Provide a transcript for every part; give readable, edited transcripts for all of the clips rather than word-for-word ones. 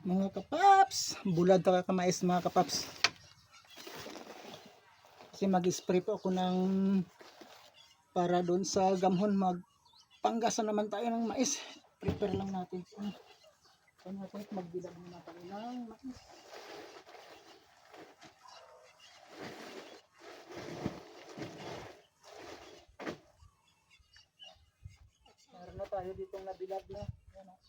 Mga kapaps, bulad ka kamais mga kapaps. Kasi mag-spray po ako ng para doon sa gamhon, magpanggasa naman tayo ng mais. Prepare lang natin. So natin magbilag muna tayo ng mais. Meron na tayo ditong nabilag na. Yan, oh.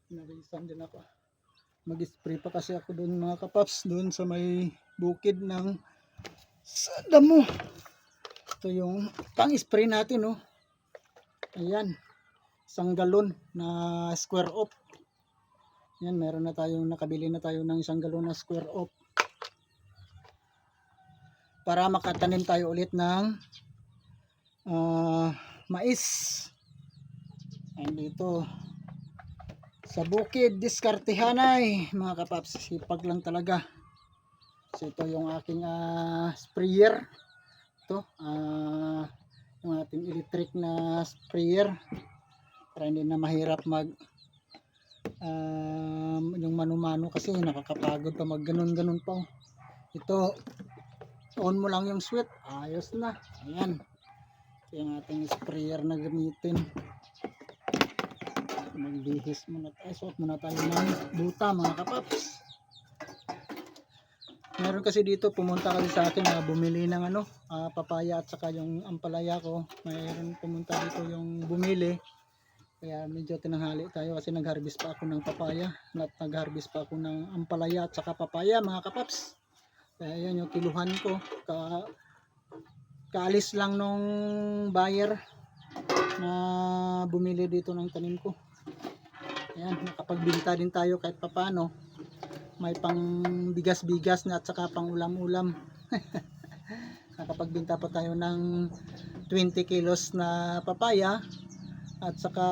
Narisan din ako. Mag-spray pa kasi ako doon mga kapaps, doon sa may bukid ng sa damo. Ito yung pang-spray natin, oh. Ayan. isang galon na square off. Yan, meron na tayong nakabili na tayo ng isang galon na square off. Para makatanim tayo ulit ng mais. And dito sa bukid diskartehanay mga kapaps, sipag lang talaga. So ito yung aking sprayer. Ito yung ating electric na sprayer para hindi na mahirap mag yung mano-mano kasi nakakapagod pa mag ganun pa. Ito, on mo lang yung switch, ayos na. Ayan, ito yung ating sprayer na gamitin. Magbihis muna tayo, suot muna tayo ng buta mga kapaps. Meron kasi dito, pumunta kasi sa akin na bumili ng papaya at saka yung ampalaya ko. Mayroon pumunta dito yung bumili. Kaya medyo tinanghali tayo kasi nag-harvest pa ako ng papaya at nag-harvest pa ako ng ampalaya at saka papaya mga kapaps. Kaya yan yung kiluhan ko. Kaalis lang nung buyer na bumili dito ng tanim ko. Ayan, nakapagbinta din tayo kahit papano. May pang bigas-bigas na at saka pang ulam-ulam. Nakapagbinta pa tayo ng 20 kilos na papaya at saka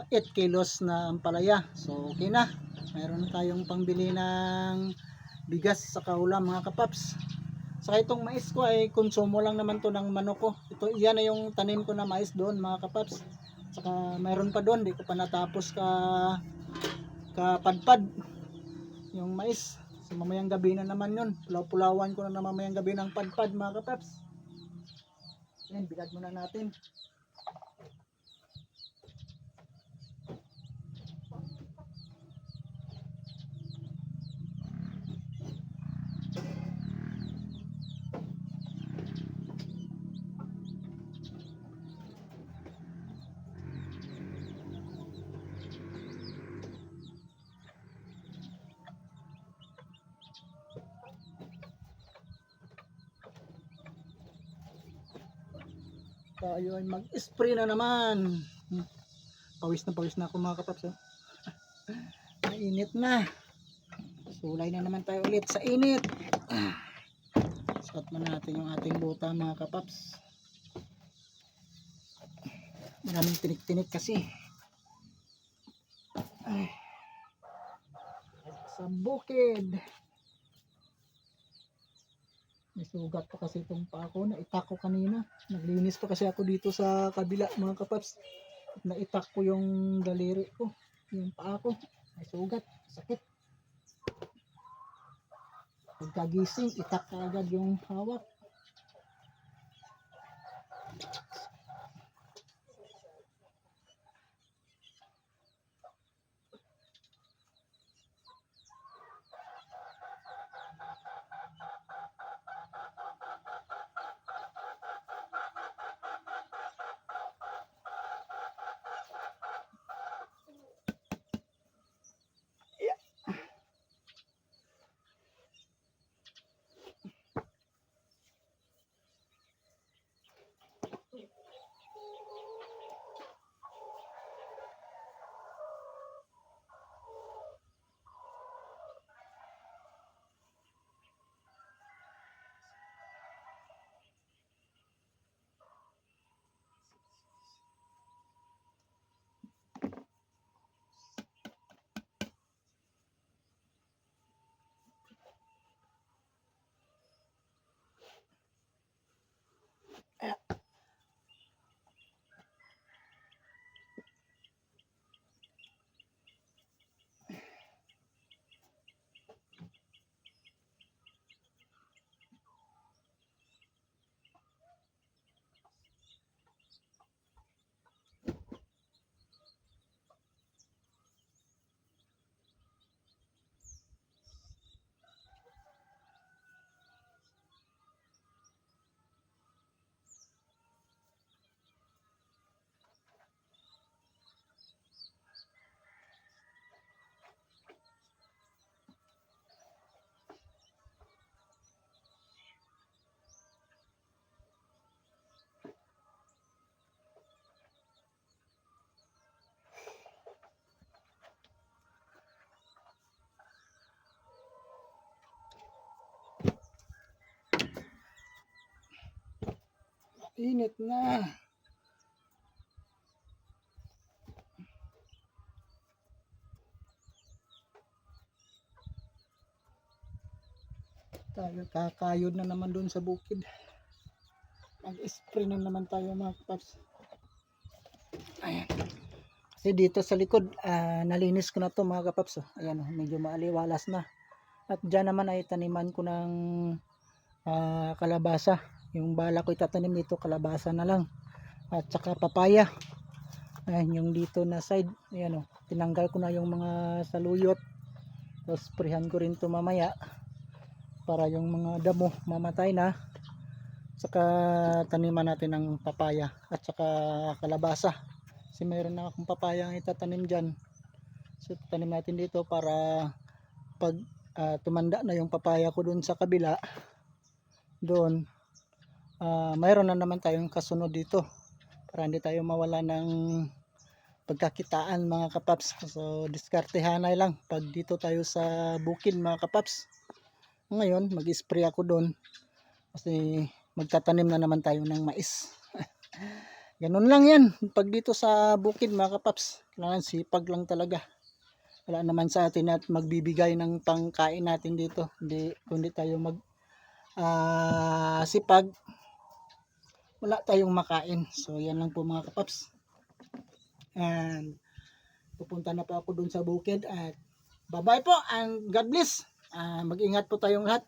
8 kilos na ampalaya. So okay na, mayroon na tayong pangbili ng bigas sa ulam mga kapaps. Saka itong mais ko ay konsumo lang naman to ng manok ko. Ito, yan na yung tanim ko na mais doon mga kapaps. Saka mayroon pa doon, di ko pa natapos kapadpad yung mais. So mamayang gabi na naman yun, pulaw-pulawan ko na mamayang gabi ng padpad mga kapaps. Yan, bilad muna natin. Tayo ay mag-spray na naman. Pawis na ako mga kapaps. Mainit na. Sulay na naman tayo ulit sa init. Suot mo natin yung ating buta mga kapaps. Maraming tinik-tinik kasi. Ay. Sa bukid. May sugat pa kasi itong paa ko. Naitak ko kanina. Naglinis pa kasi ako dito sa kabila mga kapaps. Naitak ko yung daliri ko. Yung paa ko. May sugat. Sakit. Pagkagising, itak ka agad yung hawak. Init na. Tayo kakayod na naman doon sa bukid. Mag-spray na naman tayo mga kapaps. Ayan. Kasi dito sa likod, nalinis ko na to mga kapaps. Ayan, medyo maaliwalas na. At dyan naman ay taniman ko ng kalabasa. Yung bala ko itatanim dito, kalabasa na lang. At saka papaya. Ayan, yung dito na side. Ayan, tinanggal ko na yung mga saluyot. Tapos sprayhan ko rin to mamaya. Para yung mga damo mamatay na. Saka taniman natin ng papaya at saka kalabasa. Kasi mayroon na akong papaya ang itatanim dyan. So tanim natin dito para pag tumanda na yung papaya ko dun sa kabila, doon mayroon na naman tayong kasunod dito para hindi tayo mawala ng pagkakitaan mga kapaps. So diskartehanay lang pag dito tayo sa bukid mga kapaps. Ngayon mag-spray ako doon kasi magtatanim na naman tayo ng mais. Ganun lang yan pag dito sa bukid mga kapaps. Kailangan sipag lang talaga. Wala naman sa atin at magbibigay ng pangkain natin dito. Kundi tayo sipag, wala tayong makain. So yan lang po mga kapaps. And pupunta na po ako dun sa bukid at bye bye po and God bless. Mag-ingat po tayong lahat.